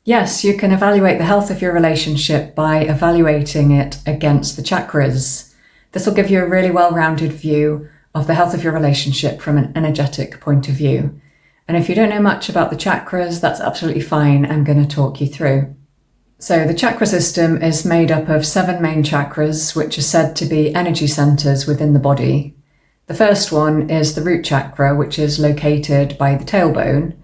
Yes, you can evaluate the health of your relationship by evaluating it against the chakras. This will give you a really well-rounded view of the health of your relationship from an energetic point of view. And if you don't know much about the chakras, that's absolutely fine. I'm going to talk you through. So the chakra system is made up of 7 main chakras, which are said to be energy centers within the body. The first one is the root chakra, which is located by the tailbone.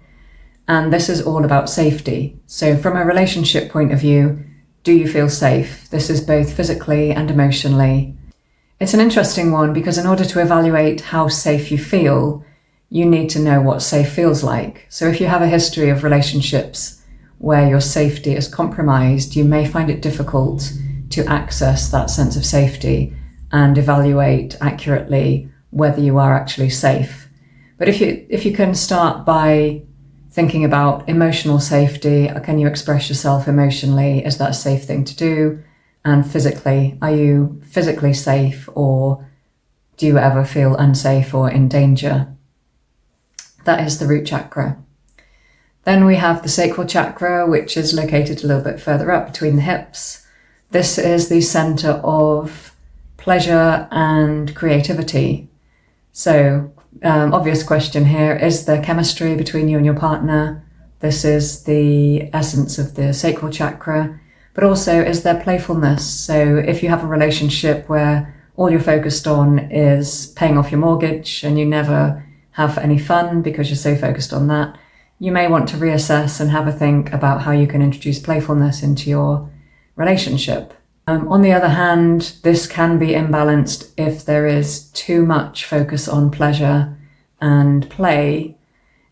And this is all about safety. So from a relationship point of view, do you feel safe? This is both physically and emotionally. It's an interesting one because in order to evaluate how safe you feel, you need to know what safe feels like. So if you have a history of relationships where your safety is compromised, you may find it difficult to access that sense of safety and evaluate accurately whether you are actually safe. But if you can start by thinking about emotional safety, can you express yourself emotionally? Is that a safe thing to do? And physically, are you physically safe, or do you ever feel unsafe or in danger? That is the root chakra. Then we have the sacral chakra, which is located a little bit further up between the hips. This is the center of pleasure and creativity. So, obvious question here, is there chemistry between you and your partner? This is the essence of the sacral chakra. But also, is there playfulness? So if you have a relationship where all you're focused on is paying off your mortgage and you never have any fun because you're so focused on that, you may want to reassess and have a think about how you can introduce playfulness into your relationship. On the other hand, this can be imbalanced if there is too much focus on pleasure and play.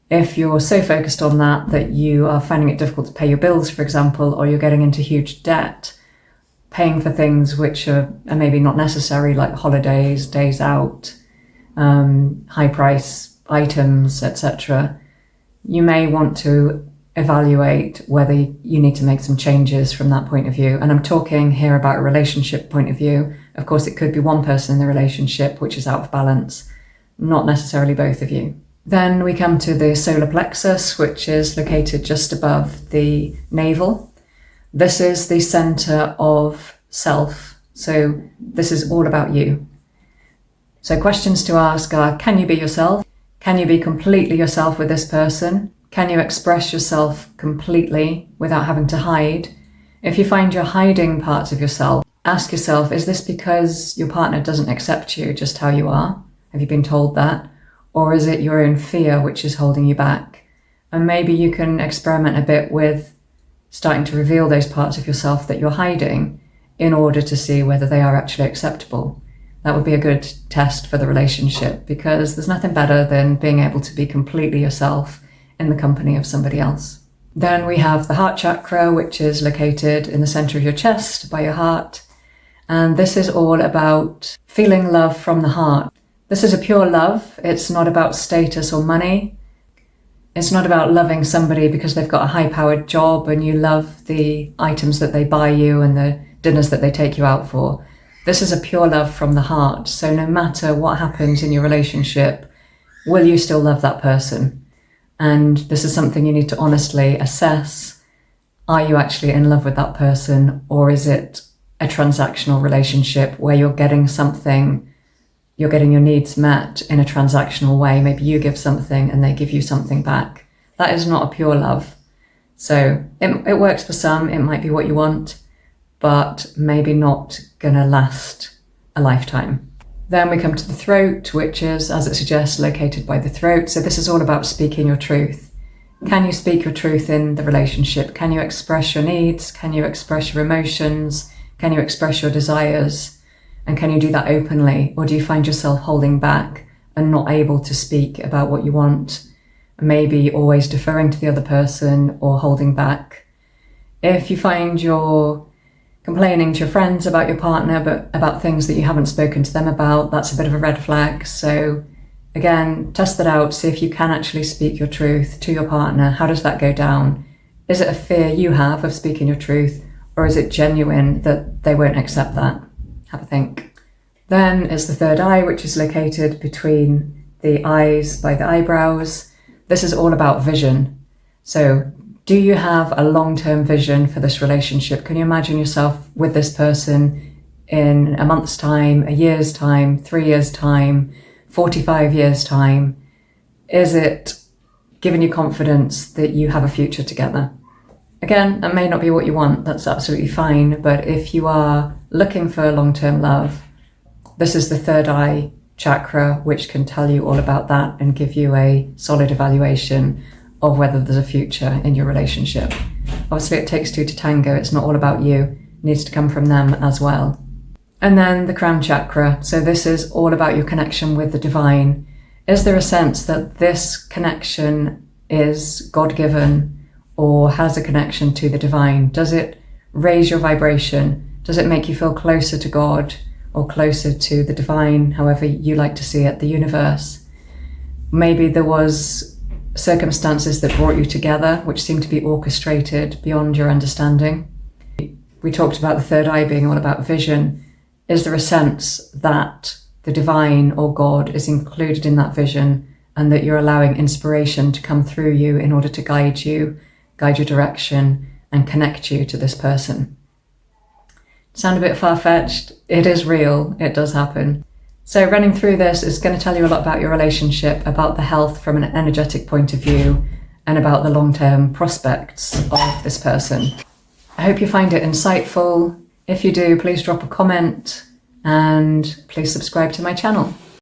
If you're so focused on that you are finding it difficult to pay your bills, for example, or you're getting into huge debt, paying for things which are maybe not necessary, like holidays, days out, high price items, etc., you may want to evaluate whether you need to make some changes from that point of view. And I'm talking here about a relationship point of view. Of course, it could be one person in the relationship which is out of balance, not necessarily both of you. Then we come to the solar plexus, which is located just above the navel. This is the center of self. So this is all about you. So questions to ask are, can you be yourself? Can you be completely yourself with this person? Can you express yourself completely without having to hide? If you find you're hiding parts of yourself, ask yourself, is this because your partner doesn't accept you just how you are? Have you been told that? Or is it your own fear which is holding you back? And maybe you can experiment a bit with starting to reveal those parts of yourself that you're hiding in order to see whether they are actually acceptable. That would be a good test for the relationship, because there's nothing better than being able to be completely yourself in the company of somebody else. Then we have the heart chakra, which is located in the center of your chest by your heart. And this is all about feeling love from the heart. This is a pure love. It's not about status or money. It's not about loving somebody because they've got a high-powered job and you love the items that they buy you and the dinners that they take you out for. This is a pure love from the heart. So no matter what happens in your relationship, will you still love that person? And this is something you need to honestly assess. Are you actually in love with that person, or is it a transactional relationship where you're getting something, you're getting your needs met in a transactional way? Maybe you give something and they give you something back. That is not a pure love. So it works for some, it might be what you want, but maybe not gonna last a lifetime. Then we come to the throat, which is, as it suggests, located by the throat. So this is all about speaking your truth. Can you speak your truth in the relationship? Can you express your needs? Can you express your emotions? Can you express your desires? And can you do that openly? Or do you find yourself holding back and not able to speak about what you want? Maybe always deferring to the other person or holding back. If you find you're complaining to your friends about your partner, but about things that you haven't spoken to them about, that's a bit of a red flag. So again, test that out, see if you can actually speak your truth to your partner. How does that go down? Is it a fear you have of speaking your truth, or is it genuine that they won't accept that? Have a think. Then is the third eye, which is located between the eyes by the eyebrows. This is all about vision. So Do you have a long-term vision for this relationship? Can you imagine yourself with this person in a month's time, a year's time, 3 years' time, 45 years' time? Is it giving you confidence that you have a future together? Again, that may not be what you want. That's absolutely fine. But if you are looking for long-term love, this is the third eye chakra, which can tell you all about that and give you a solid evaluation of whether there's a future in your relationship. Obviously, it takes two to tango. It's not all about you. It needs to come from them as well. And then the crown chakra. So this is all about your connection with the divine. Is there a sense that this connection is God-given or has a connection to the divine? Does it raise your vibration? Does it make you feel closer to God or closer to the divine, however you like to see it, the universe? Maybe there was circumstances that brought you together, which seem to be orchestrated beyond your understanding. We talked about the third eye being all about vision. Is there a sense that the divine or God is included in that vision and that you're allowing inspiration to come through you in order to guide your direction and connect you to this person? Sound a bit far-fetched? It is real. It does happen. So running through this is going to tell you a lot about your relationship, about the health from an energetic point of view, and about the long-term prospects of this person. I hope you find it insightful. If you do, please drop a comment and please subscribe to my channel.